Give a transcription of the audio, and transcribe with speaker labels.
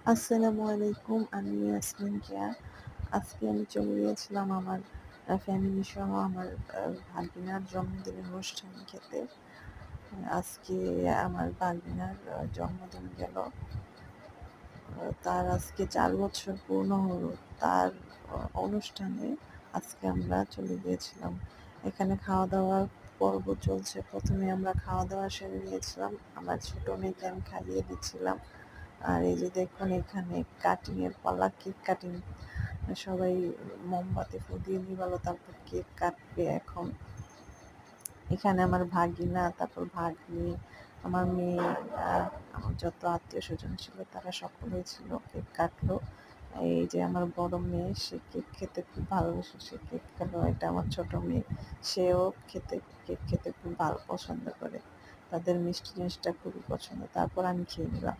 Speaker 1: আসসালামু আলাইকুম। আমি ইয়াসমিন কেয়া। আজকে আমি চলে গিয়েছিলাম আমার ফ্যামিলি সহ আমার ভাগিনার জন্মদিনের অনুষ্ঠান খেতে। আজকে আমার ভাগিনার জন্মদিন গেল। তার আজকে ৪ বছর পূর্ণ হলো। তার অনুষ্ঠানে আজকে আমরা চলে গিয়েছিলাম। এখানে খাওয়া-দাওয়ার পর্ব চলছে। ১ম এ আমরা খাওয়া-দাওয়া সেরে নিয়েছিলাম। আমার ছোট মেয়েকে আমি খাইয়ে দিচ্ছিলাম। আর এই যে দেখুন এখানে কাটিং এর পালা, কেক কাটিং। সবাই মোমবাতি ফুদিয়ে নিভালো, তারপর কেক কাটবে এখন। এখানে আমার ভাগিনা, তারপর ভাগ্নি, আমার মেয়ে, আমার যত আত্মীয়-স্বজন ছিল তারা সকলেই ছিল। কেক কাটলো। এই যে আমার বড় মেয়ে, সে কেক খেতে খুব ভালোবাসে। সে কেক খেলো। এটা আমার ছোট মেয়ে। সেও কেক খেতে খুব পছন্দ করে। তাদের মিষ্টি জিনিসটা খুবই পছন্দ। তারপর আমি খেয়ে নিলাম।